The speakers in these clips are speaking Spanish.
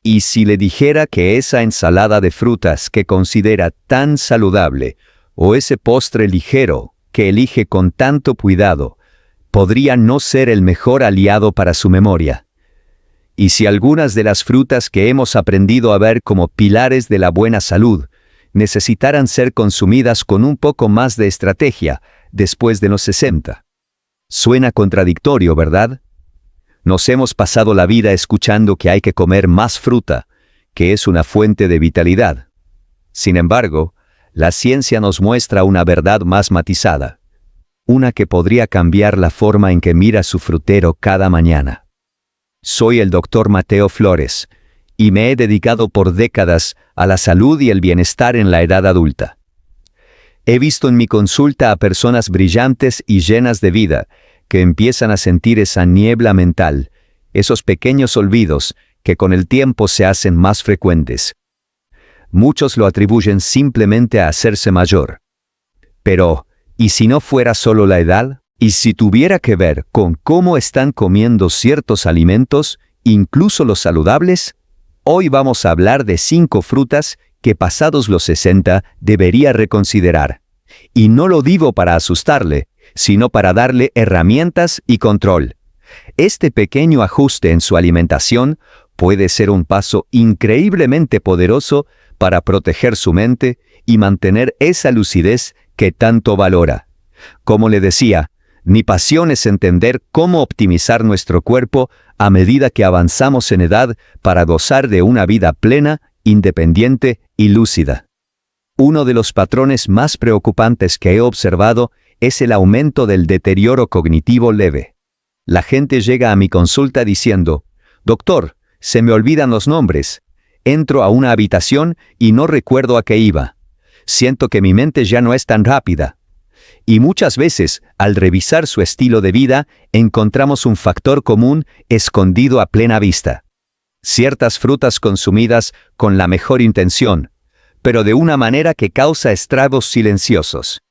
Y si le dijera que esa ensalada de frutas que considera tan saludable, o ese postre ligero que elige con tanto cuidado, podría no ser el mejor aliado para su memoria. Y si algunas de las frutas que hemos aprendido a ver como pilares de la buena salud necesitaran ser consumidas con un poco más de estrategia después de los 60. Suena contradictorio, ¿verdad? Nos hemos pasado la vida escuchando que hay que comer más fruta, que es una fuente de vitalidad. Sin embargo, la ciencia nos muestra una verdad más matizada, una que podría cambiar la forma en que mira su frutero cada mañana. Soy el Dr. Mateo Flores, y me he dedicado por décadas a la salud y el bienestar en la edad adulta. He visto en mi consulta a personas brillantes y llenas de vida, que empiezan a sentir esa niebla mental, esos pequeños olvidos que con el tiempo se hacen más frecuentes. Muchos lo atribuyen simplemente a hacerse mayor. Pero, ¿y si no fuera solo la edad? ¿Y si tuviera que ver con cómo están comiendo ciertos alimentos, incluso los saludables? Hoy vamos a hablar de 5 frutas que pasados los 60 debería reconsiderar. Y no lo digo para asustarle, sino para darle herramientas y control. Este pequeño ajuste en su alimentación puede ser un paso increíblemente poderoso para proteger su mente y mantener esa lucidez que tanto valora. Como le decía, mi pasión es entender cómo optimizar nuestro cuerpo a medida que avanzamos en edad para gozar de una vida plena, independiente y lúcida. Uno de los patrones más preocupantes que he observado es el aumento del deterioro cognitivo leve. La gente llega a mi consulta diciendo, «Doctor, se me olvidan los nombres. Entro a una habitación y no recuerdo a qué iba. Siento que mi mente ya no es tan rápida». Y muchas veces, al revisar su estilo de vida, encontramos un factor común escondido a plena vista. Ciertas frutas consumidas con la mejor intención, pero de una manera que causa estragos silenciosos.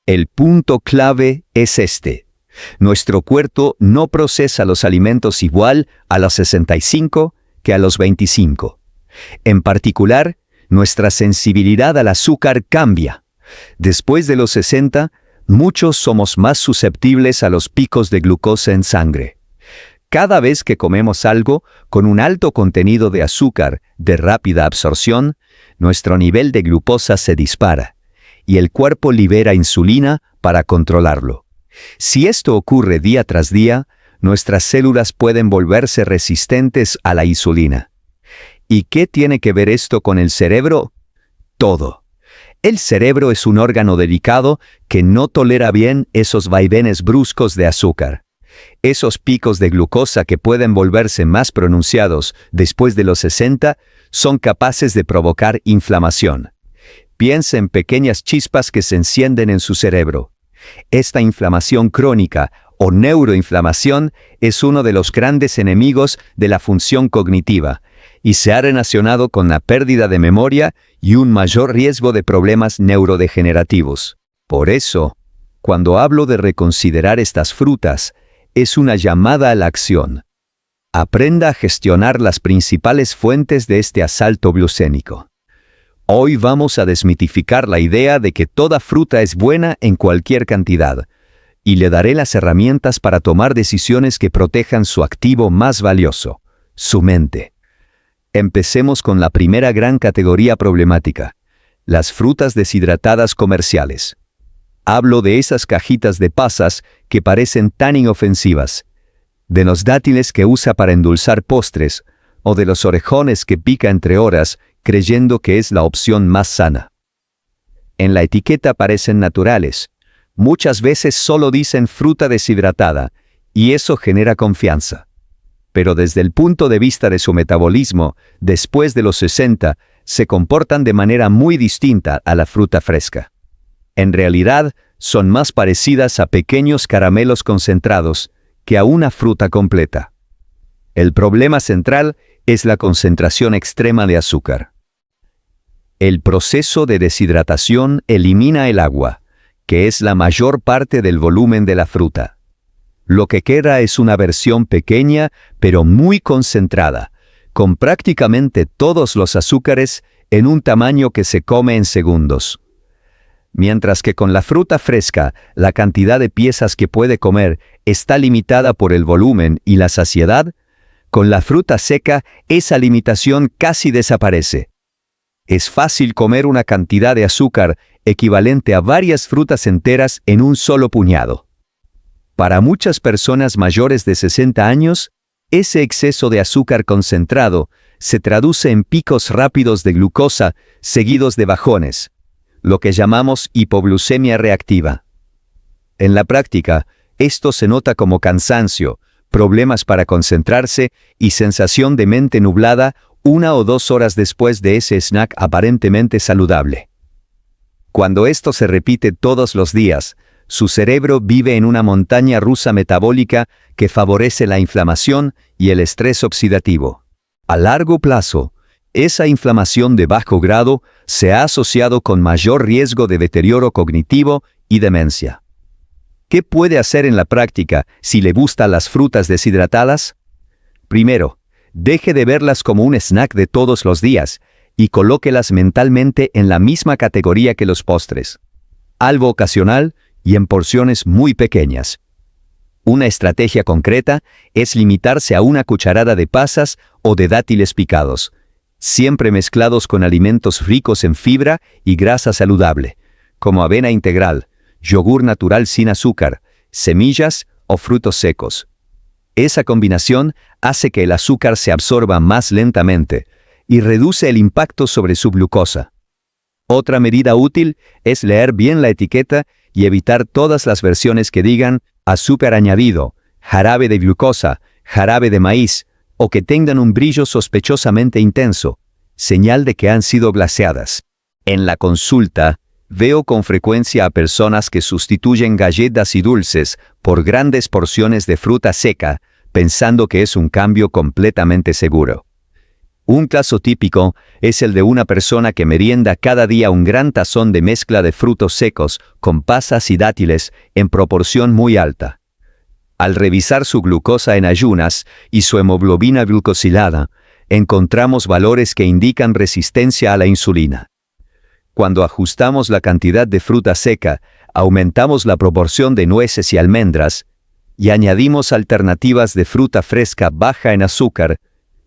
El punto clave es este. Nuestro cuerpo no procesa los alimentos igual a los 65 que a los 25. En particular, nuestra sensibilidad al azúcar cambia. Después de los 60, muchos somos más susceptibles a los picos de glucosa en sangre. Cada vez que comemos algo con un alto contenido de azúcar de rápida absorción, nuestro nivel de glucosa se dispara, y el cuerpo libera insulina para controlarlo. Si esto ocurre día tras día, nuestras células pueden volverse resistentes a la insulina. ¿Y qué tiene que ver esto con el cerebro? Todo. El cerebro es un órgano delicado que no tolera bien esos vaivenes bruscos de azúcar. Esos picos de glucosa que pueden volverse más pronunciados después de los 60 son capaces de provocar inflamación. Piensa en pequeñas chispas que se encienden en su cerebro. Esta inflamación crónica o neuroinflamación es uno de los grandes enemigos de la función cognitiva y se ha relacionado con la pérdida de memoria y un mayor riesgo de problemas neurodegenerativos. Por eso, cuando hablo de reconsiderar estas frutas, es una llamada a la acción. Aprenda a gestionar las principales fuentes de este asalto glucémico. Hoy vamos a desmitificar la idea de que toda fruta es buena en cualquier cantidad, y le daré las herramientas para tomar decisiones que protejan su activo más valioso, su mente. Empecemos con la primera gran categoría problemática, las frutas deshidratadas comerciales. Hablo de esas cajitas de pasas que parecen tan inofensivas, de los dátiles que usa para endulzar postres, o de los orejones que pica entre horas creyendo que es la opción más sana. En la etiqueta parecen naturales. Muchas veces solo dicen fruta deshidratada, y eso genera confianza. Pero desde el punto de vista de su metabolismo, después de los 60, se comportan de manera muy distinta a la fruta fresca. En realidad, son más parecidas a pequeños caramelos concentrados que a una fruta completa. El problema central es la concentración extrema de azúcar. El proceso de deshidratación elimina el agua, que es la mayor parte del volumen de la fruta. Lo que queda es una versión pequeña, pero muy concentrada, con prácticamente todos los azúcares en un tamaño que se come en segundos. Mientras que con la fruta fresca, la cantidad de piezas que puede comer está limitada por el volumen y la saciedad, con la fruta seca esa limitación casi desaparece. Es fácil comer una cantidad de azúcar equivalente a varias frutas enteras en un solo puñado. Para muchas personas mayores de 60 años, ese exceso de azúcar concentrado se traduce en picos rápidos de glucosa seguidos de bajones, lo que llamamos hipoglucemia reactiva. En la práctica, esto se nota como cansancio, problemas para concentrarse y sensación de mente nublada 1 o 2 horas después de ese snack aparentemente saludable. Cuando esto se repite todos los días, su cerebro vive en una montaña rusa metabólica que favorece la inflamación y el estrés oxidativo. A largo plazo, esa inflamación de bajo grado se ha asociado con mayor riesgo de deterioro cognitivo y demencia. ¿Qué puede hacer en la práctica si le gustan las frutas deshidratadas? Primero, deje de verlas como un snack de todos los días y colóquelas mentalmente en la misma categoría que los postres. Algo ocasional y en porciones muy pequeñas. Una estrategia concreta es limitarse a 1 cucharada de pasas o de dátiles picados, siempre mezclados con alimentos ricos en fibra y grasa saludable, como avena integral, yogur natural sin azúcar, semillas o frutos secos. Esa combinación hace que el azúcar se absorba más lentamente y reduce el impacto sobre su glucosa. Otra medida útil es leer bien la etiqueta y evitar todas las versiones que digan azúcar añadido, jarabe de glucosa, jarabe de maíz, o que tengan un brillo sospechosamente intenso, señal de que han sido glaseadas. En la consulta, veo con frecuencia a personas que sustituyen galletas y dulces por grandes porciones de fruta seca, pensando que es un cambio completamente seguro. Un caso típico es el de una persona que merienda cada día un gran tazón de mezcla de frutos secos con pasas y dátiles en proporción muy alta. Al revisar su glucosa en ayunas y su hemoglobina glucosilada, encontramos valores que indican resistencia a la insulina. Cuando ajustamos la cantidad de fruta seca, aumentamos la proporción de nueces y almendras, y añadimos alternativas de fruta fresca baja en azúcar,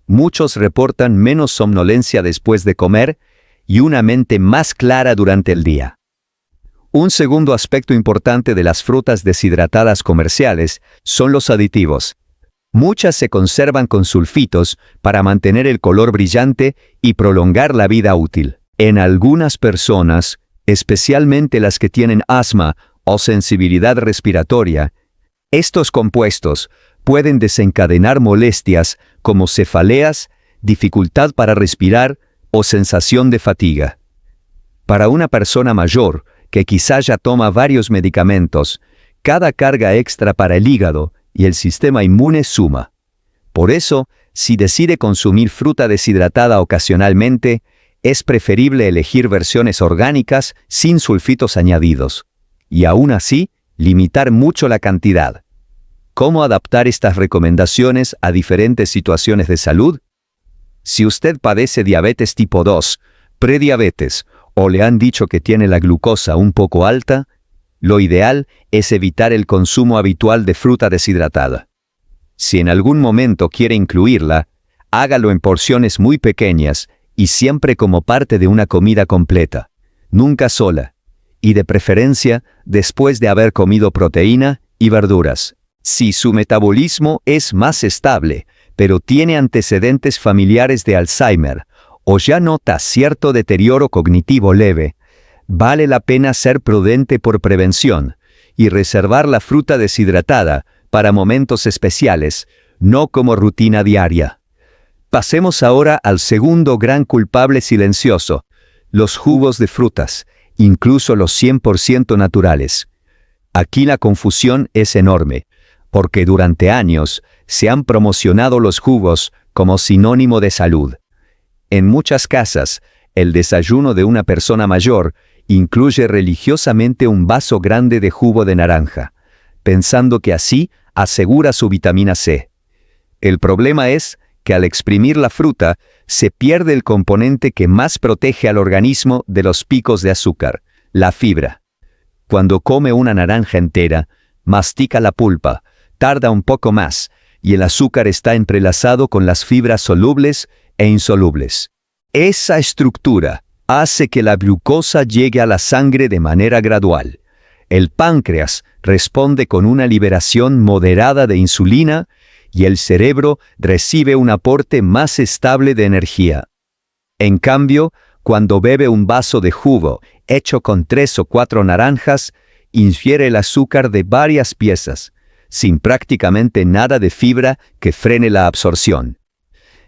muchos reportan menos somnolencia después de comer y una mente más clara durante el día. Un segundo aspecto importante de las frutas deshidratadas comerciales son los aditivos. Muchas se conservan con sulfitos para mantener el color brillante y prolongar la vida útil. En algunas personas, especialmente las que tienen asma o sensibilidad respiratoria, estos compuestos pueden desencadenar molestias como cefaleas, dificultad para respirar o sensación de fatiga. Para una persona mayor, que quizá ya toma varios medicamentos, cada carga extra para el hígado y el sistema inmune suma. Por eso, si decide consumir fruta deshidratada ocasionalmente, es preferible elegir versiones orgánicas sin sulfitos añadidos, y aún así, limitar mucho la cantidad. ¿Cómo adaptar estas recomendaciones a diferentes situaciones de salud? Si usted padece diabetes tipo 2, prediabetes, o le han dicho que tiene la glucosa un poco alta, lo ideal es evitar el consumo habitual de fruta deshidratada. Si en algún momento quiere incluirla, hágalo en porciones muy pequeñas y siempre como parte de una comida completa, nunca sola, y de preferencia después de haber comido proteína y verduras. Si su metabolismo es más estable, pero tiene antecedentes familiares de Alzheimer, o ya nota cierto deterioro cognitivo leve, vale la pena ser prudente por prevención y reservar la fruta deshidratada para momentos especiales, no como rutina diaria. Pasemos ahora al segundo gran culpable silencioso, los jugos de frutas, incluso los 100% naturales. Aquí la confusión es enorme, porque durante años se han promocionado los jugos como sinónimo de salud. En muchas casas, el desayuno de una persona mayor incluye religiosamente un vaso grande de jugo de naranja, pensando que así asegura su vitamina C. El problema es que al exprimir la fruta se pierde el componente que más protege al organismo de los picos de azúcar, la fibra. Cuando come una naranja entera, mastica la pulpa, tarda un poco más, y el azúcar está entrelazado con las fibras solubles e insolubles. Esa estructura hace que la glucosa llegue a la sangre de manera gradual. El páncreas responde con una liberación moderada de insulina y el cerebro recibe un aporte más estable de energía. En cambio, cuando bebe un vaso de jugo hecho con 3 o 4 naranjas, ingiere el azúcar de varias piezas, sin prácticamente nada de fibra que frene la absorción.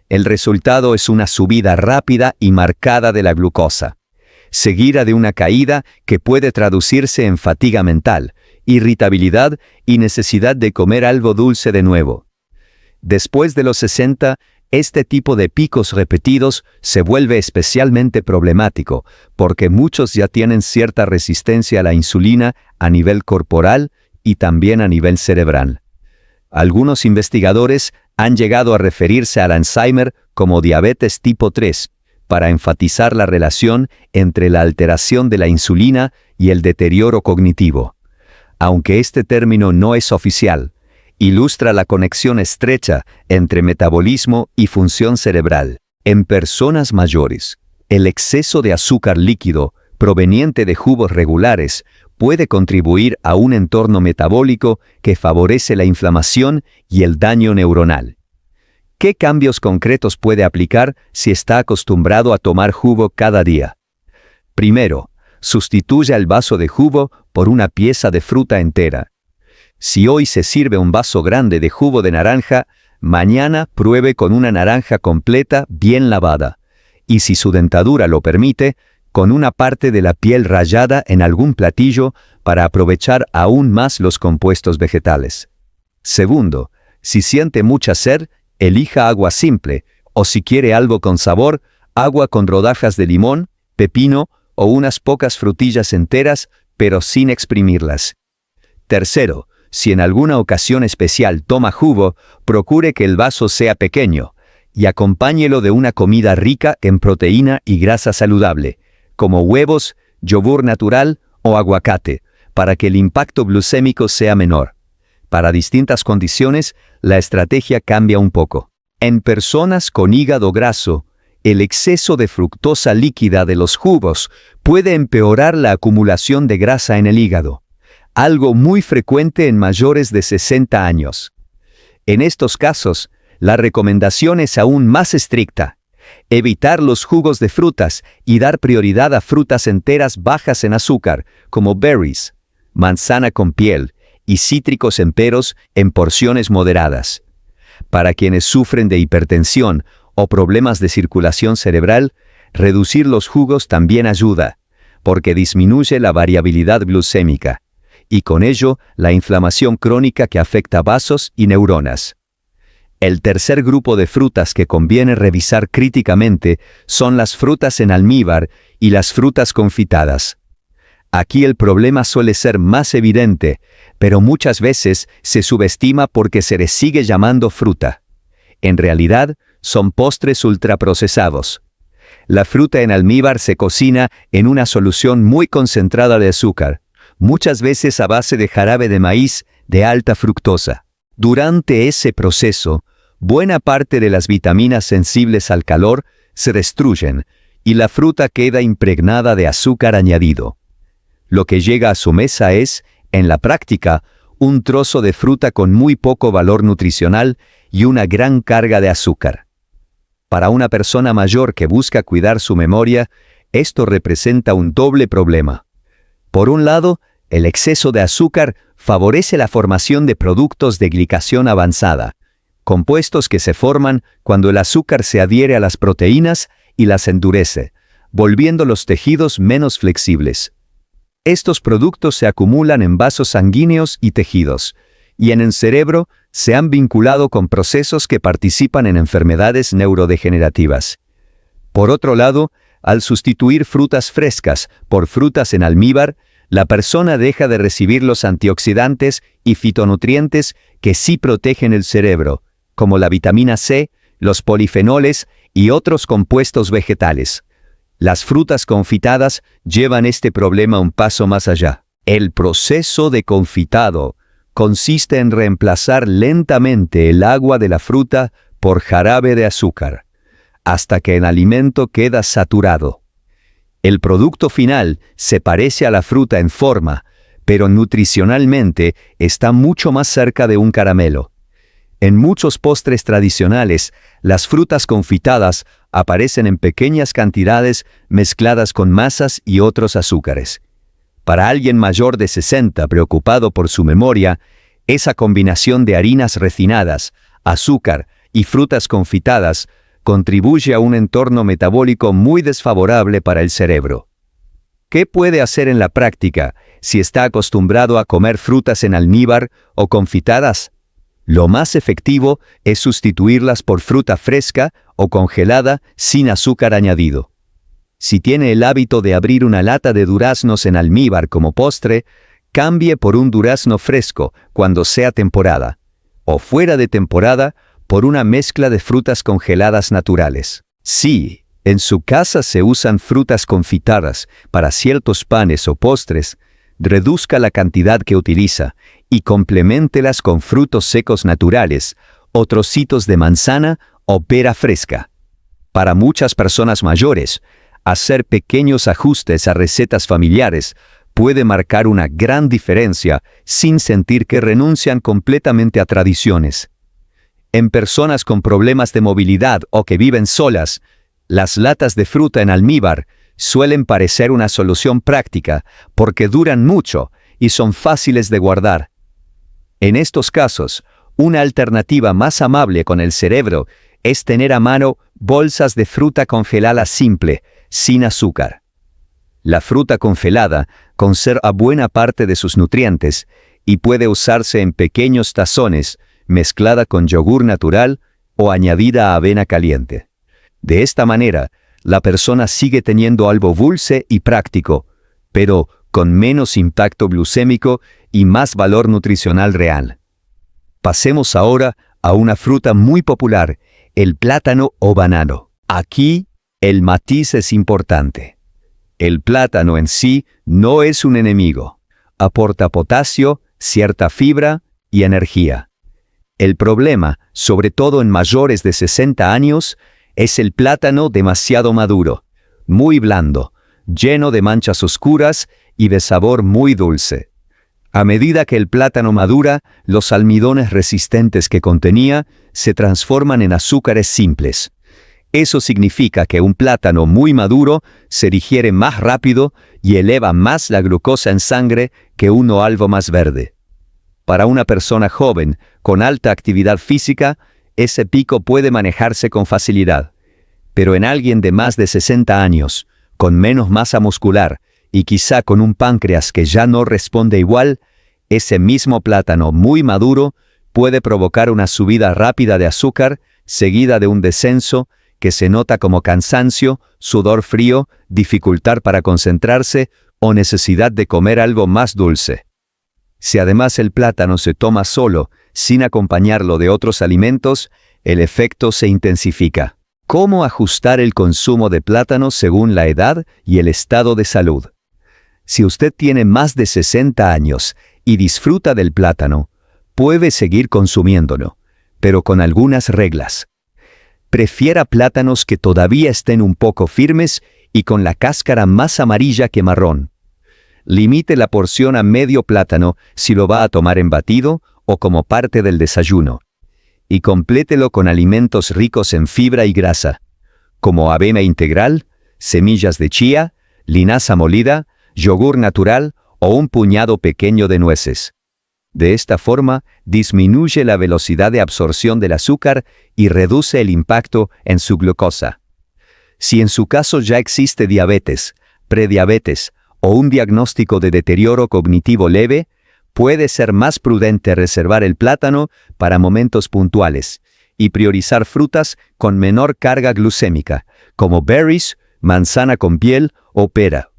El resultado es una subida rápida y marcada de la glucosa, seguida de una caída que puede traducirse en fatiga mental, irritabilidad y necesidad de comer algo dulce de nuevo. Después de los 60, este tipo de picos repetidos se vuelve especialmente problemático porque muchos ya tienen cierta resistencia a la insulina a nivel corporal y también a nivel cerebral. Algunos investigadores han llegado a referirse al Alzheimer como diabetes tipo 3, para enfatizar la relación entre la alteración de la insulina y el deterioro cognitivo. Aunque este término no es oficial, ilustra la conexión estrecha entre metabolismo y función cerebral. En personas mayores, el exceso de azúcar líquido proveniente de jugos regulares puede contribuir a un entorno metabólico que favorece la inflamación y el daño neuronal. ¿Qué cambios concretos puede aplicar si está acostumbrado a tomar jugo cada día? Primero, sustituya el vaso de jugo por una pieza de fruta entera. Si hoy se sirve un vaso grande de jugo de naranja, mañana pruebe con una naranja completa bien lavada. Y si su dentadura lo permite, con una parte de la piel rallada en algún platillo para aprovechar aún más los compuestos vegetales. Segundo, si siente mucha sed, elija agua simple, o si quiere algo con sabor, agua con rodajas de limón, pepino o unas pocas frutillas enteras, pero sin exprimirlas. Tercero, si en alguna ocasión especial toma jugo, procure que el vaso sea pequeño y acompáñelo de una comida rica en proteína y grasa saludable, como huevos, yogur natural o aguacate, para que el impacto glucémico sea menor. Para distintas condiciones, la estrategia cambia un poco. En personas con hígado graso, el exceso de fructosa líquida de los jugos puede empeorar la acumulación de grasa en el hígado, algo muy frecuente en mayores de 60 años. En estos casos, la recomendación es aún más estricta: evitar los jugos de frutas y dar prioridad a frutas enteras bajas en azúcar, como berries, manzana con piel, y cítricos enteros en porciones moderadas. Para quienes sufren de hipertensión o problemas de circulación cerebral, reducir los jugos también ayuda, porque disminuye la variabilidad glucémica, y con ello la inflamación crónica que afecta vasos y neuronas. El tercer grupo de frutas que conviene revisar críticamente son las frutas en almíbar y las frutas confitadas. Aquí el problema suele ser más evidente, pero muchas veces se subestima porque se les sigue llamando fruta. En realidad, son postres ultraprocesados. La fruta en almíbar se cocina en una solución muy concentrada de azúcar, muchas veces a base de jarabe de maíz de alta fructosa. Durante ese proceso, buena parte de las vitaminas sensibles al calor se destruyen y la fruta queda impregnada de azúcar añadido. Lo que llega a su mesa es, en la práctica, un trozo de fruta con muy poco valor nutricional y una gran carga de azúcar. Para una persona mayor que busca cuidar su memoria, esto representa un doble problema. Por un lado, el exceso de azúcar favorece la formación de productos de glicación avanzada, compuestos que se forman cuando el azúcar se adhiere a las proteínas y las endurece, volviendo los tejidos menos flexibles. Estos productos se acumulan en vasos sanguíneos y tejidos, y en el cerebro se han vinculado con procesos que participan en enfermedades neurodegenerativas. Por otro lado, al sustituir frutas frescas por frutas en almíbar, la persona deja de recibir los antioxidantes y fitonutrientes que sí protegen el cerebro, como la vitamina C, los polifenoles y otros compuestos vegetales. Las frutas confitadas llevan este problema un paso más allá. El proceso de confitado consiste en reemplazar lentamente el agua de la fruta por jarabe de azúcar, hasta que el alimento queda saturado. El producto final se parece a la fruta en forma, pero nutricionalmente está mucho más cerca de un caramelo. En muchos postres tradicionales, las frutas confitadas aparecen en pequeñas cantidades mezcladas con masas y otros azúcares. Para alguien mayor de 60 preocupado por su memoria, esa combinación de harinas refinadas, azúcar y frutas confitadas contribuye a un entorno metabólico muy desfavorable para el cerebro. ¿Qué puede hacer en la práctica si está acostumbrado a comer frutas en almíbar o confitadas? Lo más efectivo es sustituirlas por fruta fresca o congelada sin azúcar añadido. Si tiene el hábito de abrir una lata de duraznos en almíbar como postre, cambie por un durazno fresco cuando sea temporada, o fuera de temporada, por una mezcla de frutas congeladas naturales. Si en su casa se usan frutas confitadas para ciertos panes o postres, reduzca la cantidad que utiliza y compleméntelas con frutos secos naturales o trocitos de manzana o pera fresca. Para muchas personas mayores, hacer pequeños ajustes a recetas familiares puede marcar una gran diferencia sin sentir que renuncian completamente a tradiciones. En personas con problemas de movilidad o que viven solas, las latas de fruta en almíbar suelen parecer una solución práctica porque duran mucho y son fáciles de guardar. En estos casos, una alternativa más amable con el cerebro es tener a mano bolsas de fruta congelada simple, sin azúcar. La fruta congelada conserva buena parte de sus nutrientes y puede usarse en pequeños tazones, mezclada con yogur natural o añadida a avena caliente. De esta manera, la persona sigue teniendo algo dulce y práctico, pero con menos impacto glucémico y más valor nutricional real. Pasemos ahora a una fruta muy popular, el plátano o banano. Aquí, el matiz es importante. El plátano en sí no es un enemigo. Aporta potasio, cierta fibra y energía. El problema, sobre todo en mayores de 60 años, es el plátano demasiado maduro, muy blando, lleno de manchas oscuras y de sabor muy dulce. A medida que el plátano madura, los almidones resistentes que contenía se transforman en azúcares simples. Eso significa que un plátano muy maduro se digiere más rápido y eleva más la glucosa en sangre que uno algo más verde. Para una persona joven, con alta actividad física, ese pico puede manejarse con facilidad. Pero en alguien de más de 60 años, con menos masa muscular y quizá con un páncreas que ya no responde igual, ese mismo plátano muy maduro puede provocar una subida rápida de azúcar, seguida de un descenso que se nota como cansancio, sudor frío, dificultad para concentrarse o necesidad de comer algo más dulce. Si además el plátano se toma solo, sin acompañarlo de otros alimentos, el efecto se intensifica. ¿Cómo ajustar el consumo de plátano según la edad y el estado de salud? Si usted tiene más de 60 años y disfruta del plátano, puede seguir consumiéndolo, pero con algunas reglas. Prefiera plátanos que todavía estén un poco firmes y con la cáscara más amarilla que marrón. Limite la porción a medio plátano si lo va a tomar en batido o como parte del desayuno. Y complételo con alimentos ricos en fibra y grasa, como avena integral, semillas de chía, linaza molida, yogur natural o un puñado pequeño de nueces. De esta forma, disminuye la velocidad de absorción del azúcar y reduce el impacto en su glucosa. Si en su caso ya existe diabetes, prediabetes o un diagnóstico de deterioro cognitivo leve, puede ser más prudente reservar el plátano para momentos puntuales y priorizar frutas con menor carga glucémica, como berries, manzana con piel o pera.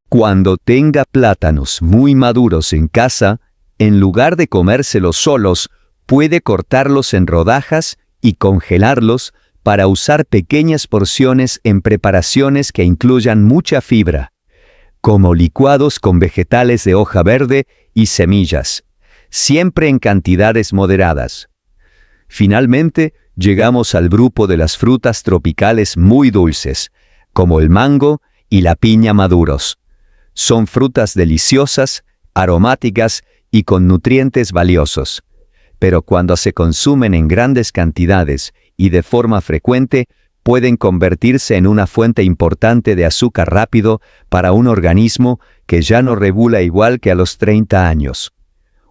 Cuando tenga plátanos muy maduros en casa, en lugar de comérselos solos, puede cortarlos en rodajas y congelarlos para usar pequeñas porciones en preparaciones que incluyan mucha fibra, como licuados con vegetales de hoja verde y semillas, siempre en cantidades moderadas. Finalmente, llegamos al grupo de las frutas tropicales muy dulces, como el mango y la piña maduros. Son frutas deliciosas, aromáticas y con nutrientes valiosos. Pero cuando se consumen en grandes cantidades y de forma frecuente, pueden convertirse en una fuente importante de azúcar rápido para un organismo que ya no regula igual que a los 30 años.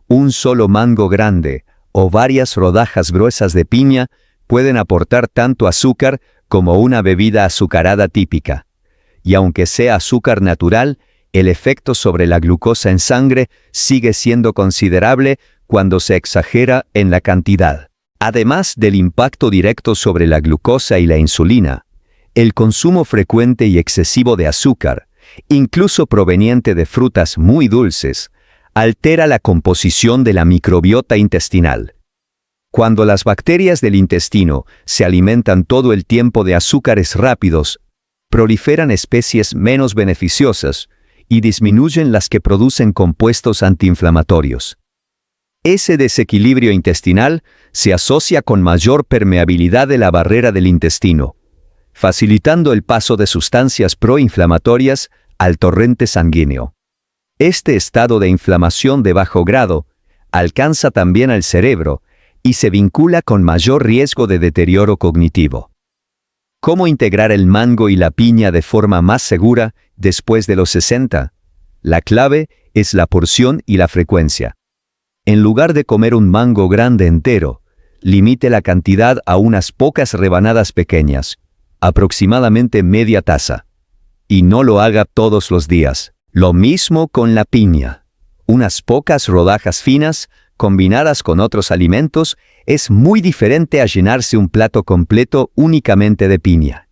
Un solo mango grande o varias rodajas gruesas de piña pueden aportar tanto azúcar como una bebida azucarada típica. Y aunque sea azúcar natural, el efecto sobre la glucosa en sangre sigue siendo considerable cuando se exagera en la cantidad. Además del impacto directo sobre la glucosa y la insulina, el consumo frecuente y excesivo de azúcar, incluso proveniente de frutas muy dulces, altera la composición de la microbiota intestinal. Cuando las bacterias del intestino se alimentan todo el tiempo de azúcares rápidos, proliferan especies menos beneficiosas y disminuyen las que producen compuestos antiinflamatorios. Ese desequilibrio intestinal se asocia con mayor permeabilidad de la barrera del intestino, facilitando el paso de sustancias proinflamatorias al torrente sanguíneo. Este estado de inflamación de bajo grado alcanza también al cerebro y se vincula con mayor riesgo de deterioro cognitivo. ¿Cómo integrar el mango y la piña de forma más segura después de los 60? La clave es la porción y la frecuencia. En lugar de comer un mango grande entero, limite la cantidad a unas pocas rebanadas pequeñas, aproximadamente media taza. Y no lo haga todos los días. Lo mismo con la piña. Unas pocas rodajas finas, combinadas con otros alimentos, es muy diferente a llenarse un plato completo únicamente de piña.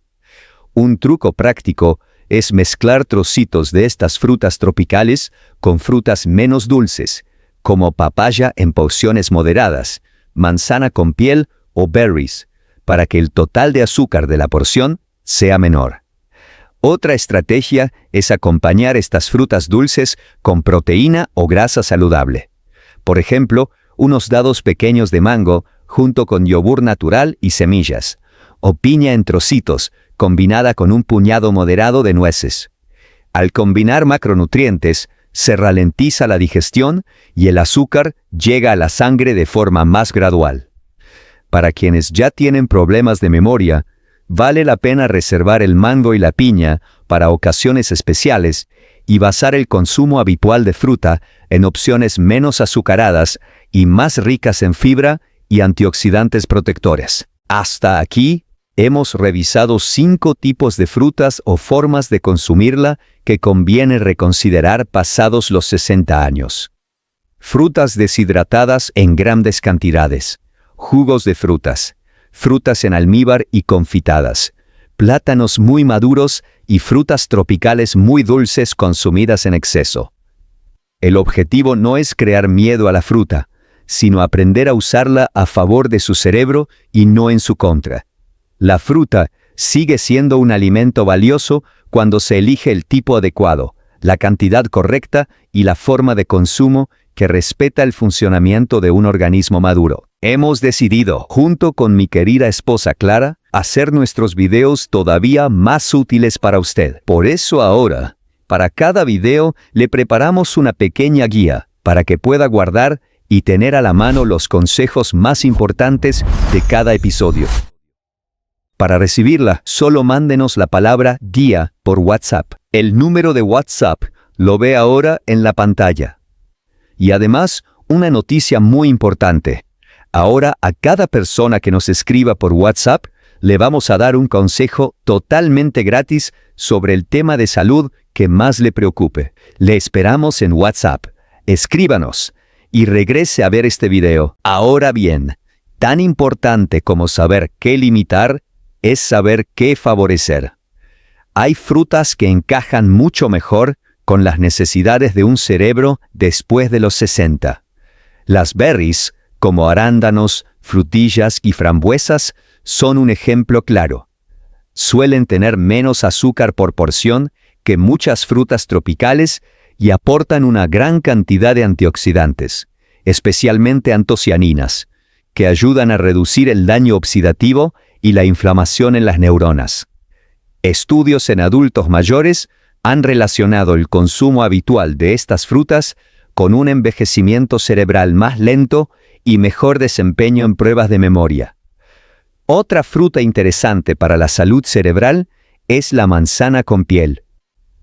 Un truco práctico es mezclar trocitos de estas frutas tropicales con frutas menos dulces, como papaya en porciones moderadas, manzana con piel o berries, para que el total de azúcar de la porción sea menor. Otra estrategia es acompañar estas frutas dulces con proteína o grasa saludable. Por ejemplo, unos dados pequeños de mango junto con yogur natural y semillas, o piña en trocitos combinada con un puñado moderado de nueces. Al combinar macronutrientes, se ralentiza la digestión y el azúcar llega a la sangre de forma más gradual. Para quienes ya tienen problemas de memoria, vale la pena reservar el mango y la piña para ocasiones especiales y basar el consumo habitual de fruta en opciones menos azucaradas y más ricas en fibra y antioxidantes protectores. Hasta aquí, hemos revisado 5 tipos de frutas o formas de consumirla que conviene reconsiderar pasados los 60 años. Frutas deshidratadas en grandes cantidades, jugos de frutas, frutas en almíbar y confitadas, plátanos muy maduros y frutas tropicales muy dulces consumidas en exceso. El objetivo no es crear miedo a la fruta, sino aprender a usarla a favor de su cerebro y no en su contra. La fruta sigue siendo un alimento valioso cuando se elige el tipo adecuado, la cantidad correcta y la forma de consumo que respeta el funcionamiento de un organismo maduro. Hemos decidido, junto con mi querida esposa Clara, hacer nuestros videos todavía más útiles para usted. Por eso ahora, para cada video le preparamos una pequeña guía para que pueda guardar y tener a la mano los consejos más importantes de cada episodio. Para recibirla, solo mándenos la palabra guía por WhatsApp. El número de WhatsApp lo ve ahora en la pantalla. Y además, una noticia muy importante. Ahora a cada persona que nos escriba por WhatsApp, le vamos a dar un consejo totalmente gratis sobre el tema de salud que más le preocupe. Le esperamos en WhatsApp. Escríbanos y regrese a ver este video. Ahora bien, tan importante como saber qué limitar, es saber qué favorecer. Hay frutas que encajan mucho mejor con las necesidades de un cerebro después de los 60. Las berries, como arándanos, frutillas y frambuesas son un ejemplo claro. Suelen tener menos azúcar por porción que muchas frutas tropicales y aportan una gran cantidad de antioxidantes, especialmente antocianinas, que ayudan a reducir el daño oxidativo y la inflamación en las neuronas. Estudios en adultos mayores han relacionado el consumo habitual de estas frutas con un envejecimiento cerebral más lento y mejor desempeño en pruebas de memoria. Otra fruta interesante para la salud cerebral es la manzana con piel.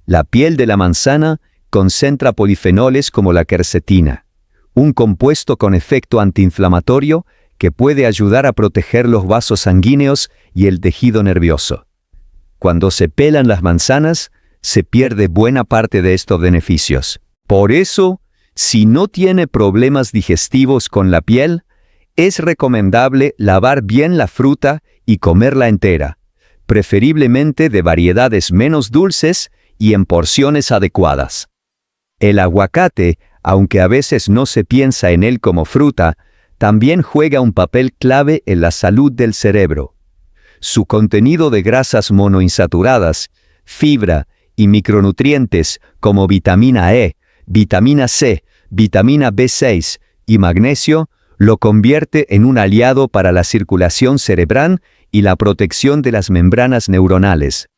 La piel de la manzana concentra polifenoles como la quercetina, un compuesto con efecto antiinflamatorio que puede ayudar a proteger los vasos sanguíneos y el tejido nervioso. Cuando se pelan las manzanas, se pierde buena parte de estos beneficios. Por eso, si no tiene problemas digestivos con la piel, es recomendable lavar bien la fruta y comerla entera, preferiblemente de variedades menos dulces y en porciones adecuadas. El aguacate, aunque a veces no se piensa en él como fruta, también juega un papel clave en la salud del cerebro. Su contenido de grasas monoinsaturadas, fibra y micronutrientes como vitamina E, vitamina C, vitamina B6 y magnesio lo convierte en un aliado para la circulación cerebral y la protección de las membranas neuronales.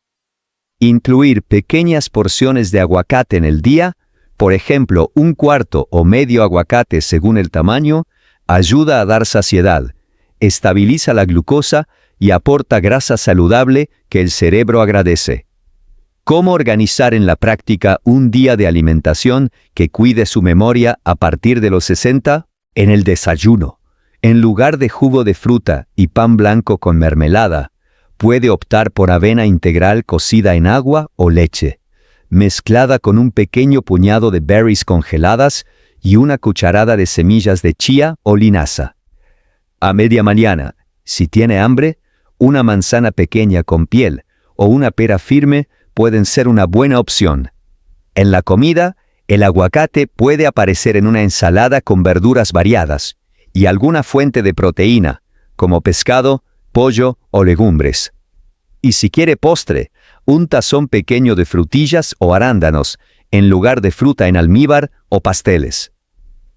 Incluir pequeñas porciones de aguacate en el día, por ejemplo, un cuarto o medio aguacate según el tamaño, ayuda a dar saciedad, estabiliza la glucosa y aporta grasa saludable que el cerebro agradece. ¿Cómo organizar en la práctica un día de alimentación que cuide su memoria a partir de los 60? En el desayuno, en lugar de jugo de fruta y pan blanco con mermelada, puede optar por avena integral cocida en agua o leche, mezclada con un pequeño puñado de berries congeladas y una cucharada de semillas de chía o linaza. A media mañana, si tiene hambre, una manzana pequeña con piel o una pera firme pueden ser una buena opción. En la comida, el aguacate puede aparecer en una ensalada con verduras variadas y alguna fuente de proteína, como pescado, pollo o legumbres. Y si quiere postre, un tazón pequeño de frutillas o arándanos, en lugar de fruta en almíbar o pasteles.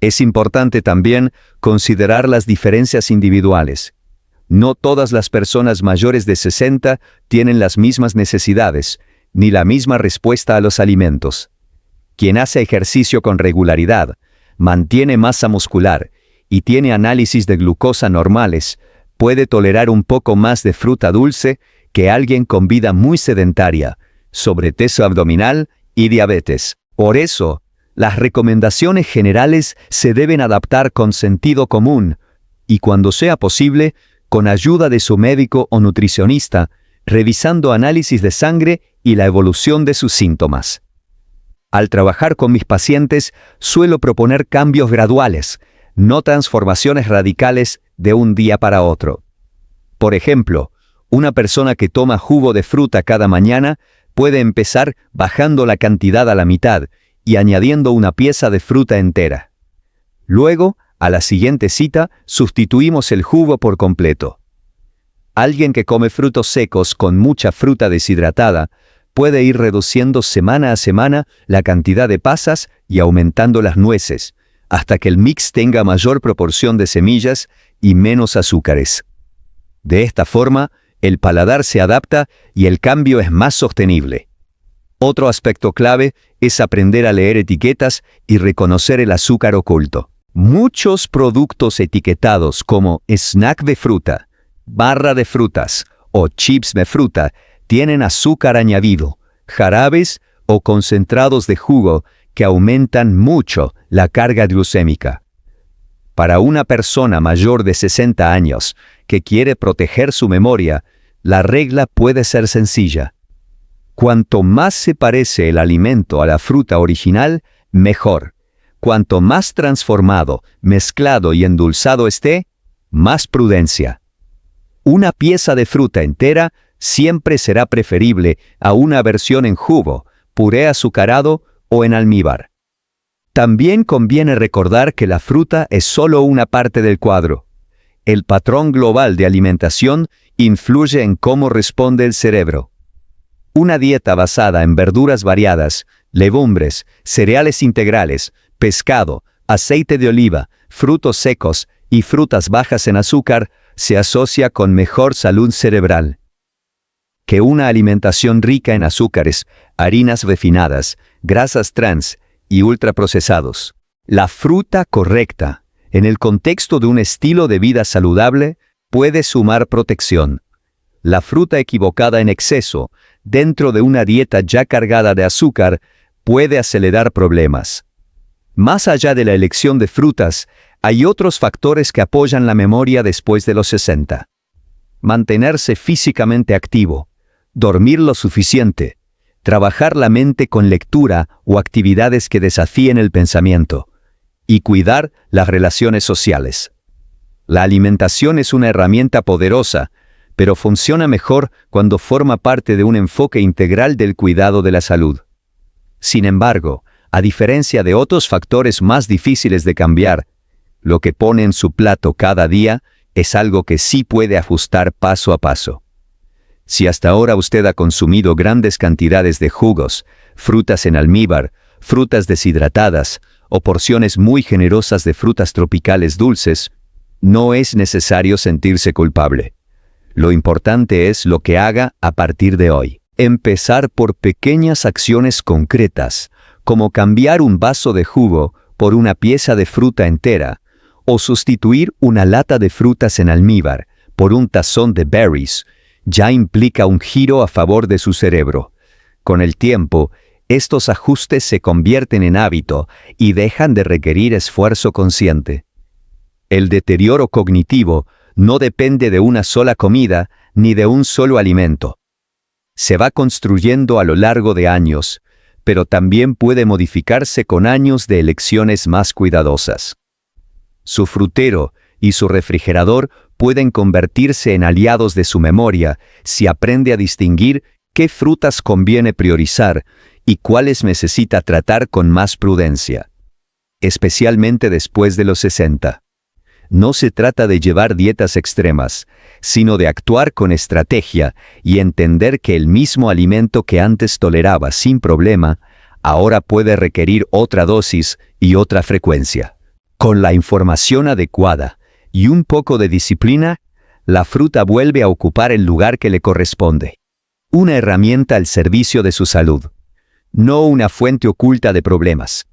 Es importante también considerar las diferencias individuales. No todas las personas mayores de 60 tienen las mismas necesidades, ni la misma respuesta a los alimentos. Quien hace ejercicio con regularidad, mantiene masa muscular y tiene análisis de glucosa normales, puede tolerar un poco más de fruta dulce que alguien con vida muy sedentaria, sobrepeso abdominal y diabetes. Por eso, las recomendaciones generales se deben adaptar con sentido común y, cuando sea posible, con ayuda de su médico o nutricionista, revisando análisis de sangre y la evolución de sus síntomas. Al trabajar con mis pacientes, suelo proponer cambios graduales, no transformaciones radicales de un día para otro. Por ejemplo, una persona que toma jugo de fruta cada mañana puede empezar bajando la cantidad a la mitad y añadiendo una pieza de fruta entera. Luego, a la siguiente cita, sustituimos el jugo por completo. Alguien que come frutos secos con mucha fruta deshidratada puede ir reduciendo semana a semana la cantidad de pasas y aumentando las nueces, hasta que el mix tenga mayor proporción de semillas y menos azúcares. De esta forma, el paladar se adapta y el cambio es más sostenible. Otro aspecto clave es aprender a leer etiquetas y reconocer el azúcar oculto. Muchos productos etiquetados como snack de fruta, barra de frutas o chips de fruta tienen azúcar añadido, jarabes o concentrados de jugo que aumentan mucho la carga glucémica. Para una persona mayor de 60 años que quiere proteger su memoria, la regla puede ser sencilla. Cuanto más se parece el alimento a la fruta original, mejor. Cuanto más transformado, mezclado y endulzado esté, más prudencia. Una pieza de fruta entera siempre será preferible a una versión en jugo, puré azucarado o en almíbar. También conviene recordar que la fruta es solo una parte del cuadro. El patrón global de alimentación influye en cómo responde el cerebro. Una dieta basada en verduras variadas, legumbres, cereales integrales, pescado, aceite de oliva, frutos secos y frutas bajas en azúcar se asocia con mejor salud cerebral que una alimentación rica en azúcares, harinas refinadas, grasas trans y ultraprocesados. La fruta correcta, en el contexto de un estilo de vida saludable, puede sumar protección. La fruta equivocada en exceso, dentro de una dieta ya cargada de azúcar, puede acelerar problemas. Más allá de la elección de frutas, hay otros factores que apoyan la memoria después de los 60. Mantenerse físicamente activo, dormir lo suficiente, trabajar la mente con lectura o actividades que desafíen el pensamiento, y cuidar las relaciones sociales. La alimentación es una herramienta poderosa, pero funciona mejor cuando forma parte de un enfoque integral del cuidado de la salud. Sin embargo, a diferencia de otros factores más difíciles de cambiar, lo que pone en su plato cada día es algo que sí puede ajustar paso a paso. Si hasta ahora usted ha consumido grandes cantidades de jugos, frutas en almíbar, frutas deshidratadas o porciones muy generosas de frutas tropicales dulces, no es necesario sentirse culpable. Lo importante es lo que haga a partir de hoy. Empezar por pequeñas acciones concretas, como cambiar un vaso de jugo por una pieza de fruta entera, o sustituir una lata de frutas en almíbar por un tazón de berries, ya implica un giro a favor de su cerebro. Con el tiempo, estos ajustes se convierten en hábito y dejan de requerir esfuerzo consciente. El deterioro cognitivo no depende de una sola comida ni de un solo alimento. Se va construyendo a lo largo de años, pero también puede modificarse con años de elecciones más cuidadosas. Su frutero y su refrigerador pueden convertirse en aliados de su memoria si aprende a distinguir qué frutas conviene priorizar y cuáles necesita tratar con más prudencia, especialmente después de los 60. No se trata de llevar dietas extremas, sino de actuar con estrategia y entender que el mismo alimento que antes toleraba sin problema, ahora puede requerir otra dosis y otra frecuencia. Con la información adecuada y un poco de disciplina, la fruta vuelve a ocupar el lugar que le corresponde. Una herramienta al servicio de su salud, no una fuente oculta de problemas.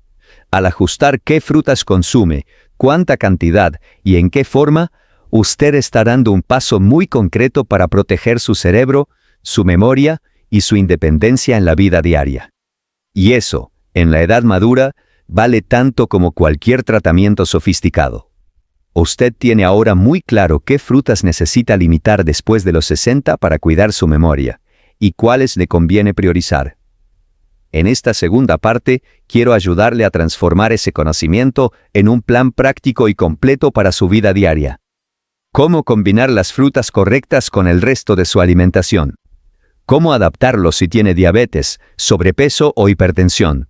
Al ajustar qué frutas consume, cuánta cantidad y en qué forma, usted está dando un paso muy concreto para proteger su cerebro, su memoria y su independencia en la vida diaria. Y eso, en la edad madura, vale tanto como cualquier tratamiento sofisticado. Usted tiene ahora muy claro qué frutas necesita limitar después de los 60 para cuidar su memoria, y cuáles le conviene priorizar. En esta segunda parte, quiero ayudarle a transformar ese conocimiento en un plan práctico y completo para su vida diaria. Cómo combinar las frutas correctas con el resto de su alimentación. Cómo adaptarlo si tiene diabetes, sobrepeso o hipertensión.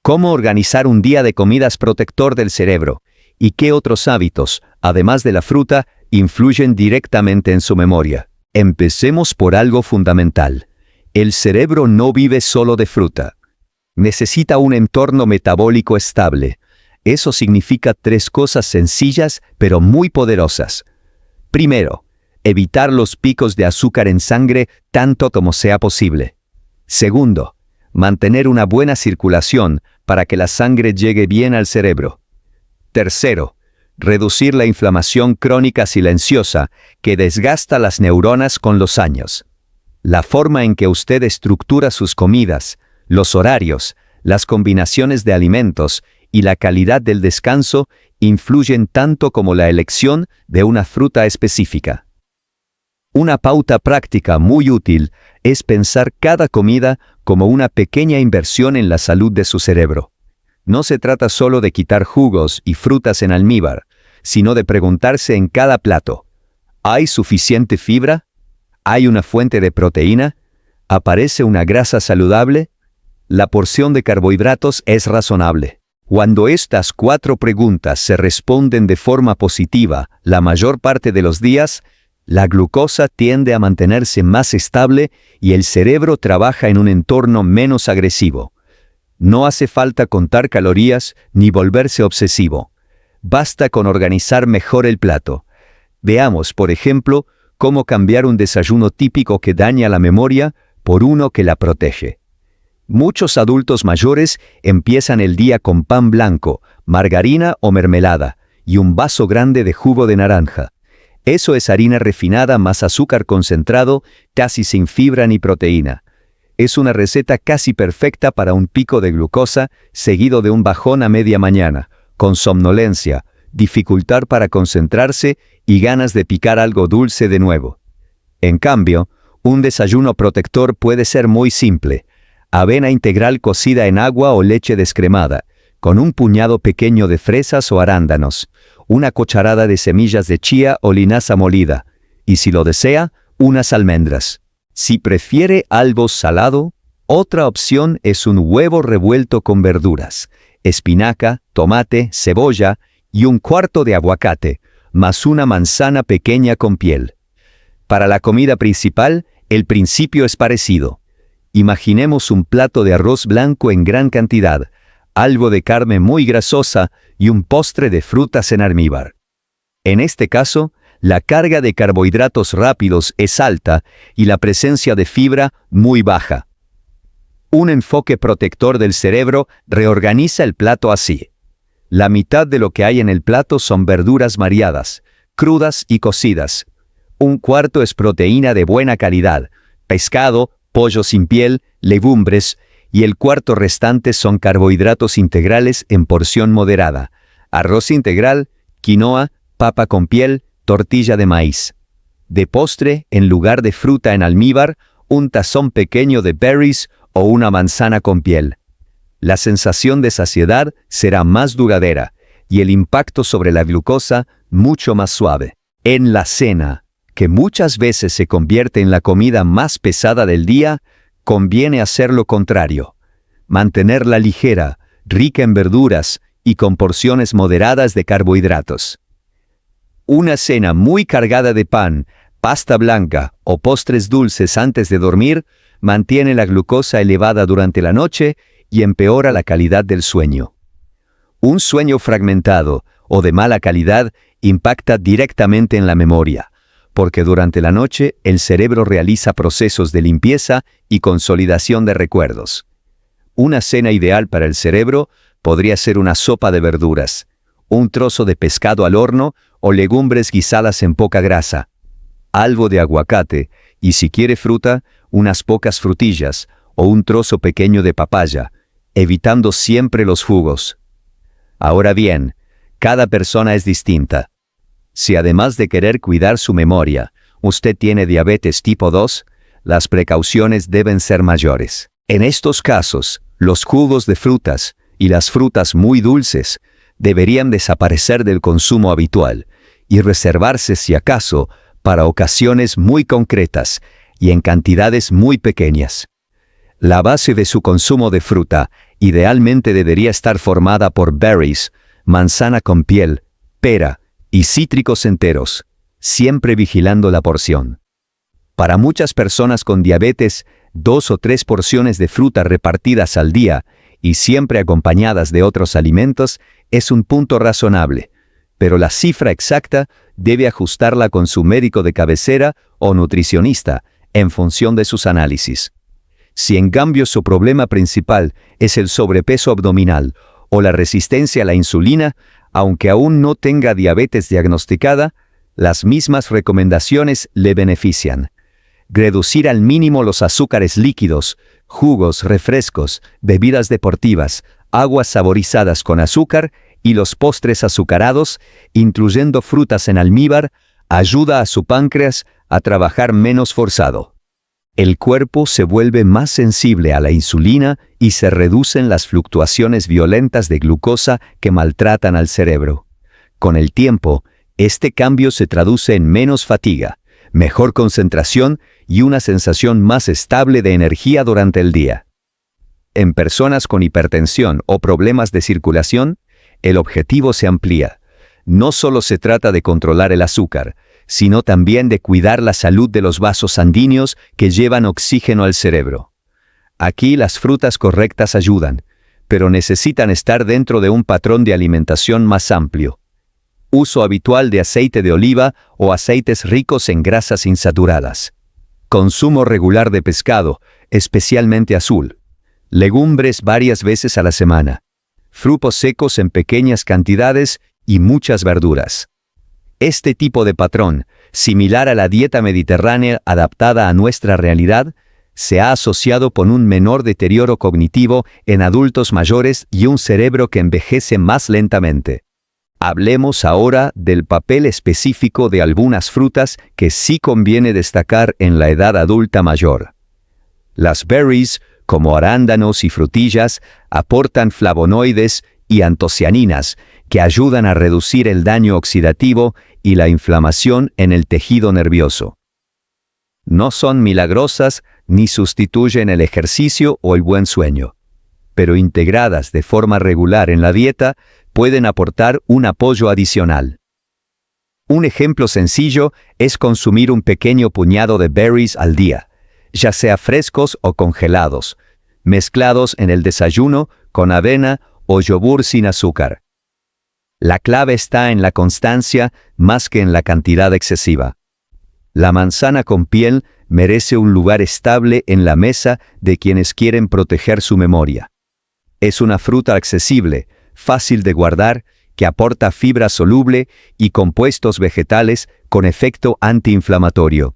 Cómo organizar un día de comidas protector del cerebro. Y qué otros hábitos, además de la fruta, influyen directamente en su memoria. Empecemos por algo fundamental. El cerebro no vive solo de fruta. Necesita un entorno metabólico estable. Eso significa 3 cosas sencillas pero muy poderosas. Primero, evitar los picos de azúcar en sangre tanto como sea posible. Segundo, mantener una buena circulación para que la sangre llegue bien al cerebro. Tercero, reducir la inflamación crónica silenciosa que desgasta las neuronas con los años. La forma en que usted estructura sus comidas, los horarios, las combinaciones de alimentos y la calidad del descanso influyen tanto como la elección de una fruta específica. Una pauta práctica muy útil es pensar cada comida como una pequeña inversión en la salud de su cerebro. No se trata solo de quitar jugos y frutas en almíbar, sino de preguntarse en cada plato: ¿hay suficiente fibra? ¿Hay una fuente de proteína? ¿Aparece una grasa saludable? ¿La porción de carbohidratos es razonable? Cuando estas 4 preguntas se responden de forma positiva la mayor parte de los días, la glucosa tiende a mantenerse más estable y el cerebro trabaja en un entorno menos agresivo. No hace falta contar calorías ni volverse obsesivo. Basta con organizar mejor el plato. Veamos, por ejemplo, cómo cambiar un desayuno típico que daña la memoria por uno que la protege. Muchos adultos mayores empiezan el día con pan blanco, margarina o mermelada y un vaso grande de jugo de naranja. Eso es harina refinada más azúcar concentrado, casi sin fibra ni proteína. Es una receta casi perfecta para un pico de glucosa seguido de un bajón a media mañana, con somnolencia, dificultad para concentrarse y ganas de picar algo dulce de nuevo. En cambio, un desayuno protector puede ser muy simple. Avena integral cocida en agua o leche descremada, con un puñado pequeño de fresas o arándanos, una cucharada de semillas de chía o linaza molida, y si lo desea, unas almendras. Si prefiere algo salado, otra opción es un huevo revuelto con verduras, espinaca, tomate, cebolla y un cuarto de aguacate, más una manzana pequeña con piel. Para la comida principal, el principio es parecido. Imaginemos un plato de arroz blanco en gran cantidad, algo de carne muy grasosa y un postre de frutas en almíbar. En este caso, la carga de carbohidratos rápidos es alta y la presencia de fibra muy baja. Un enfoque protector del cerebro reorganiza el plato así. La mitad de lo que hay en el plato son verduras variadas, crudas y cocidas. Un cuarto es proteína de buena calidad, pescado, pollo sin piel, legumbres, y el cuarto restante son carbohidratos integrales en porción moderada, arroz integral, quinoa, papa con piel, tortilla de maíz. De postre, en lugar de fruta en almíbar, un tazón pequeño de berries o una manzana con piel. La sensación de saciedad será más duradera y el impacto sobre la glucosa mucho más suave. En la cena, que muchas veces se convierte en la comida más pesada del día, conviene hacer lo contrario. Mantenerla ligera, rica en verduras y con porciones moderadas de carbohidratos. Una cena muy cargada de pan, pasta blanca o postres dulces antes de dormir mantiene la glucosa elevada durante la noche y empeora la calidad del sueño. Un sueño fragmentado o de mala calidad impacta directamente en la memoria, porque durante la noche el cerebro realiza procesos de limpieza y consolidación de recuerdos. Una cena ideal para el cerebro podría ser una sopa de verduras, un trozo de pescado al horno o legumbres guisadas en poca grasa, algo de aguacate y, si quiere fruta, unas pocas frutillas o un trozo pequeño de papaya, evitando siempre los jugos. Ahora bien, cada persona es distinta. Si además de querer cuidar su memoria, usted tiene diabetes tipo 2, las precauciones deben ser mayores. En estos casos, los jugos de frutas y las frutas muy dulces deberían desaparecer del consumo habitual y reservarse, si acaso, para ocasiones muy concretas y en cantidades muy pequeñas. La base de su consumo de fruta idealmente debería estar formada por berries, manzana con piel, pera y cítricos enteros, siempre vigilando la porción. Para muchas personas con diabetes, 2 o 3 porciones de fruta repartidas al día y siempre acompañadas de otros alimentos es un punto razonable, pero la cifra exacta debe ajustarla con su médico de cabecera o nutricionista en función de sus análisis. Si en cambio su problema principal es el sobrepeso abdominal o la resistencia a la insulina, aunque aún no tenga diabetes diagnosticada, las mismas recomendaciones le benefician. Reducir al mínimo los azúcares líquidos, jugos, refrescos, bebidas deportivas, aguas saborizadas con azúcar y los postres azucarados, incluyendo frutas en almíbar, ayuda a su páncreas a trabajar menos forzado. El cuerpo se vuelve más sensible a la insulina y se reducen las fluctuaciones violentas de glucosa que maltratan al cerebro. Con el tiempo, este cambio se traduce en menos fatiga, mejor concentración y una sensación más estable de energía durante el día. En personas con hipertensión o problemas de circulación, el objetivo se amplía. No solo se trata de controlar el azúcar, sino también de cuidar la salud de los vasos sanguíneos que llevan oxígeno al cerebro. Aquí las frutas correctas ayudan, pero necesitan estar dentro de un patrón de alimentación más amplio. Uso habitual de aceite de oliva o aceites ricos en grasas insaturadas. Consumo regular de pescado, especialmente azul. Legumbres varias veces a la semana. Frutos secos en pequeñas cantidades y muchas verduras. Este tipo de patrón, similar a la dieta mediterránea adaptada a nuestra realidad, se ha asociado con un menor deterioro cognitivo en adultos mayores y un cerebro que envejece más lentamente. Hablemos ahora del papel específico de algunas frutas que sí conviene destacar en la edad adulta mayor. Las berries, como arándanos y frutillas, aportan flavonoides y antocianinas que ayudan a reducir el daño oxidativo y la inflamación en el tejido nervioso. No son milagrosas ni sustituyen el ejercicio o el buen sueño, pero integradas de forma regular en la dieta, pueden aportar un apoyo adicional. Un ejemplo sencillo es consumir un pequeño puñado de berries al día, ya sea frescos o congelados, mezclados en el desayuno con avena o yogur sin azúcar. La clave está en la constancia más que en la cantidad excesiva. La manzana con piel merece un lugar estable en la mesa de quienes quieren proteger su memoria. Es una fruta accesible, fácil de guardar, que aporta fibra soluble y compuestos vegetales con efecto antiinflamatorio.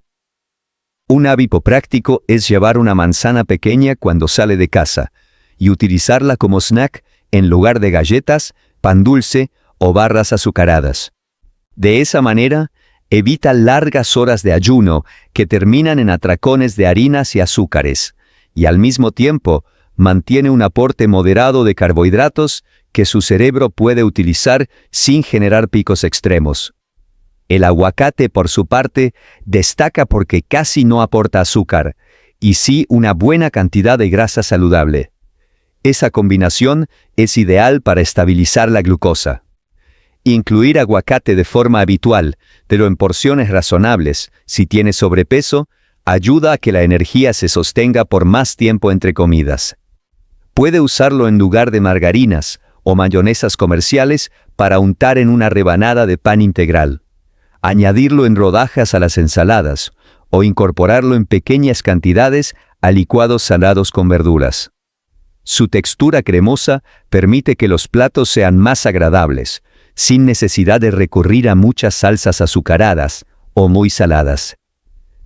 Un hábito práctico es llevar una manzana pequeña cuando sale de casa y utilizarla como snack en lugar de galletas, pan dulce o barras azucaradas. De esa manera, evita largas horas de ayuno que terminan en atracones de harinas y azúcares, y al mismo tiempo mantiene un aporte moderado de carbohidratos que su cerebro puede utilizar sin generar picos extremos. El aguacate, por su parte, destaca porque casi no aporta azúcar, y sí una buena cantidad de grasa saludable. Esa combinación es ideal para estabilizar la glucosa. Incluir aguacate de forma habitual, pero en porciones razonables, si tiene sobrepeso, ayuda a que la energía se sostenga por más tiempo entre comidas. Puede usarlo en lugar de margarinas o mayonesas comerciales para untar en una rebanada de pan integral. Añadirlo en rodajas a las ensaladas o incorporarlo en pequeñas cantidades a licuados salados con verduras. Su textura cremosa permite que los platos sean más agradables, sin necesidad de recurrir a muchas salsas azucaradas o muy saladas.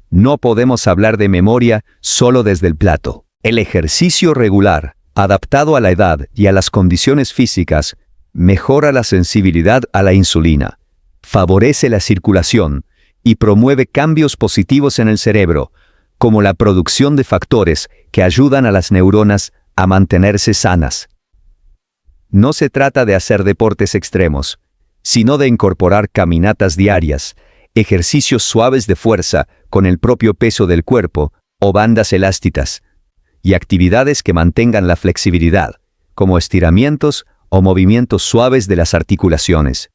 No podemos hablar de memoria solo desde el plato. El ejercicio regular, adaptado a la edad y a las condiciones físicas, mejora la sensibilidad a la insulina, favorece la circulación y promueve cambios positivos en el cerebro, como la producción de factores que ayudan a las neuronas a mantenerse sanas. No se trata de hacer deportes extremos, sino de incorporar caminatas diarias, ejercicios suaves de fuerza con el propio peso del cuerpo o bandas elásticas, y actividades que mantengan la flexibilidad, como estiramientos o movimientos suaves de las articulaciones.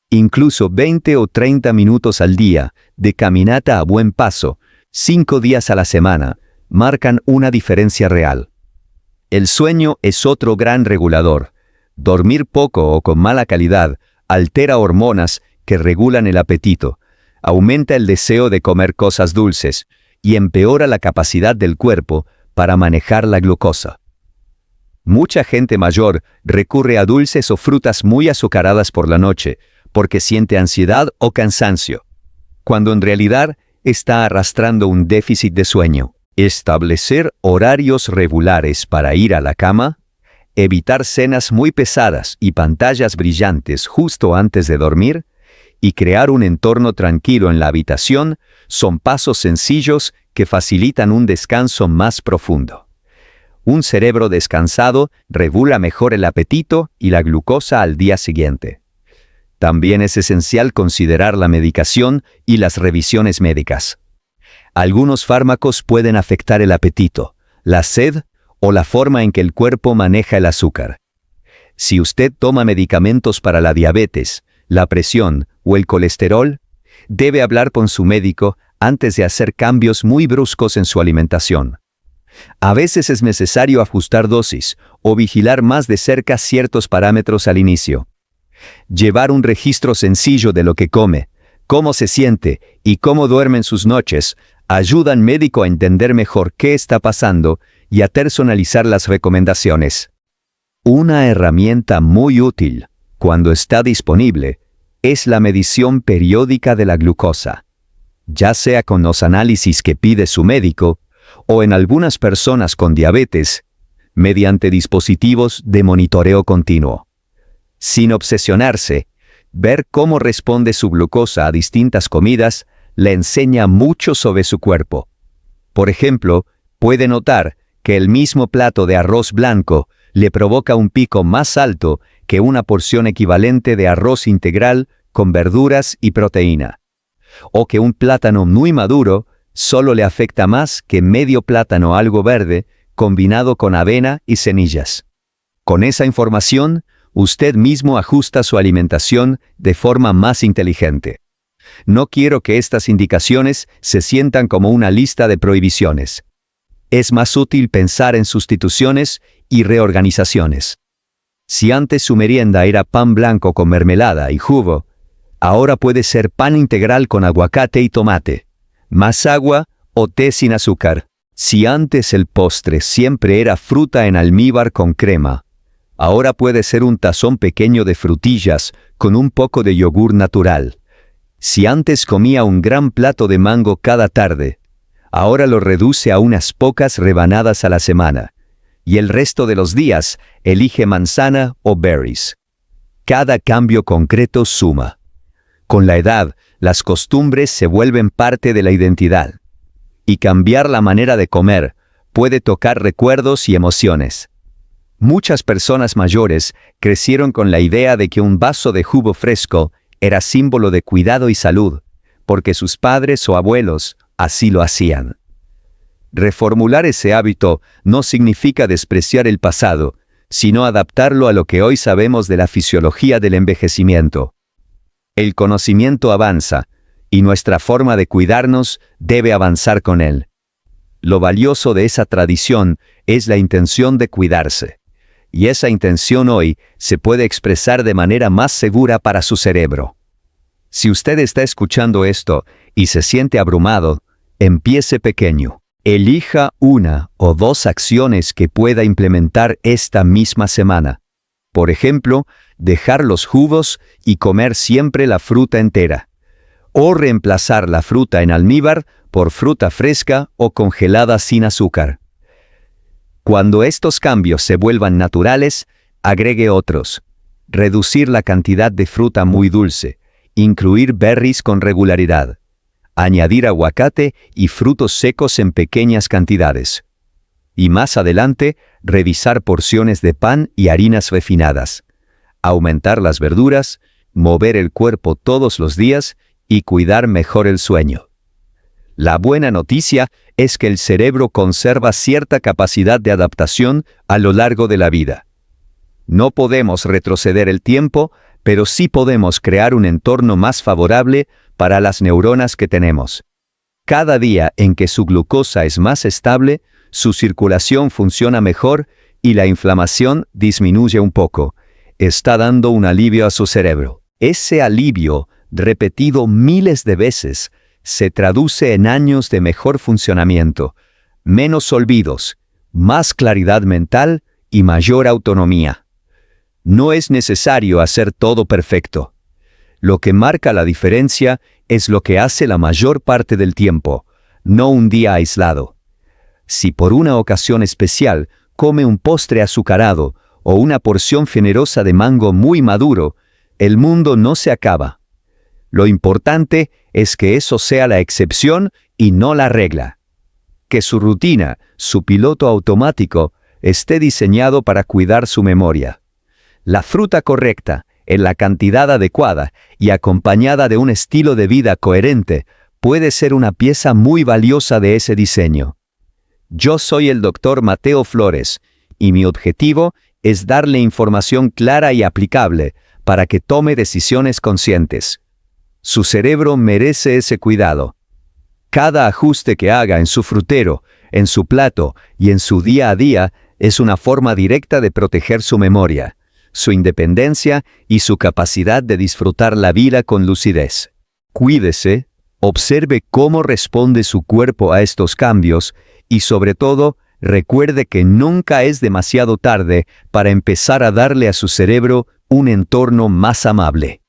Incluso 20 o 30 minutos al día de caminata a buen paso, 5 días a la semana, marcan una diferencia real. El sueño es otro gran regulador. Dormir poco o con mala calidad altera hormonas que regulan el apetito, aumenta el deseo de comer cosas dulces y empeora la capacidad del cuerpo para manejar la glucosa. Mucha gente mayor recurre a dulces o frutas muy azucaradas por la noche porque siente ansiedad o cansancio, cuando en realidad está arrastrando un déficit de sueño. Establecer horarios regulares para ir a la cama, evitar cenas muy pesadas y pantallas brillantes justo antes de dormir, y crear un entorno tranquilo en la habitación son pasos sencillos que facilitan un descanso más profundo. Un cerebro descansado regula mejor el apetito y la glucosa al día siguiente. También es esencial considerar la medicación y las revisiones médicas. Algunos fármacos pueden afectar el apetito, la sed o la forma en que el cuerpo maneja el azúcar. Si usted toma medicamentos para la diabetes, la presión o el colesterol, debe hablar con su médico antes de hacer cambios muy bruscos en su alimentación. A veces es necesario ajustar dosis o vigilar más de cerca ciertos parámetros al inicio. Llevar un registro sencillo de lo que come, cómo se siente y cómo duerme en sus noches ayuda al médico a entender mejor qué está pasando y a personalizar las recomendaciones. Una herramienta muy útil, cuando está disponible, es la medición periódica de la glucosa, ya sea con los análisis que pide su médico o en algunas personas con diabetes, mediante dispositivos de monitoreo continuo. Sin obsesionarse, ver cómo responde su glucosa a distintas comidas le enseña mucho sobre su cuerpo. Por ejemplo, puede notar que el mismo plato de arroz blanco le provoca un pico más alto que una porción equivalente de arroz integral con verduras y proteína. O que un plátano muy maduro solo le afecta más que medio plátano algo verde combinado con avena y semillas. Con esa información, usted mismo ajusta su alimentación de forma más inteligente. No quiero que estas indicaciones se sientan como una lista de prohibiciones. Es más útil pensar en sustituciones y reorganizaciones. Si antes su merienda era pan blanco con mermelada y jugo, ahora puede ser pan integral con aguacate y tomate, más agua o té sin azúcar. Si antes el postre siempre era fruta en almíbar con crema, ahora puede ser un tazón pequeño de frutillas con un poco de yogur natural. Si antes comía un gran plato de mango cada tarde, ahora lo reduce a unas pocas rebanadas a la semana, y el resto de los días elige manzana o berries. Cada cambio concreto suma. Con la edad, las costumbres se vuelven parte de la identidad. Y cambiar la manera de comer puede tocar recuerdos y emociones. Muchas personas mayores crecieron con la idea de que un vaso de jugo fresco era símbolo de cuidado y salud, porque sus padres o abuelos así lo hacían. Reformular ese hábito no significa despreciar el pasado, sino adaptarlo a lo que hoy sabemos de la fisiología del envejecimiento. El conocimiento avanza, y nuestra forma de cuidarnos debe avanzar con él. Lo valioso de esa tradición es la intención de cuidarse, y esa intención hoy se puede expresar de manera más segura para su cerebro. Si usted está escuchando esto y se siente abrumado, empiece pequeño. Elija una o dos acciones que pueda implementar esta misma semana. Por ejemplo, dejar los jugos y comer siempre la fruta entera. O reemplazar la fruta en almíbar por fruta fresca o congelada sin azúcar. Cuando estos cambios se vuelvan naturales, agregue otros. Reducir la cantidad de fruta muy dulce. Incluir berries con regularidad. Añadir aguacate y frutos secos en pequeñas cantidades. Y más adelante, revisar porciones de pan y harinas refinadas. Aumentar las verduras, mover el cuerpo todos los días y cuidar mejor el sueño. La buena noticia es que el cerebro conserva cierta capacidad de adaptación a lo largo de la vida. No podemos retroceder el tiempo, pero sí podemos crear un entorno más favorable para las neuronas que tenemos. Cada día en que su glucosa es más estable, su circulación funciona mejor y la inflamación disminuye un poco. Está dando un alivio a su cerebro. Ese alivio, repetido miles de veces, se traduce en años de mejor funcionamiento, menos olvidos, más claridad mental y mayor autonomía. No es necesario hacer todo perfecto. Lo que marca la diferencia es lo que hace la mayor parte del tiempo, no un día aislado. Si por una ocasión especial come un postre azucarado o una porción generosa de mango muy maduro, el mundo no se acaba. Lo importante es que eso sea la excepción y no la regla. Que su rutina, su piloto automático, esté diseñado para cuidar su memoria. La fruta correcta, en la cantidad adecuada y acompañada de un estilo de vida coherente, puede ser una pieza muy valiosa de ese diseño. Yo soy el Dr. Mateo Flores, y mi objetivo es darle información clara y aplicable para que tome decisiones conscientes. Su cerebro merece ese cuidado. Cada ajuste que haga en su frutero, en su plato y en su día a día es una forma directa de proteger su memoria, su independencia y su capacidad de disfrutar la vida con lucidez. Cuídese, observe cómo responde su cuerpo a estos cambios y sobre todo, recuerde que nunca es demasiado tarde para empezar a darle a su cerebro un entorno más amable.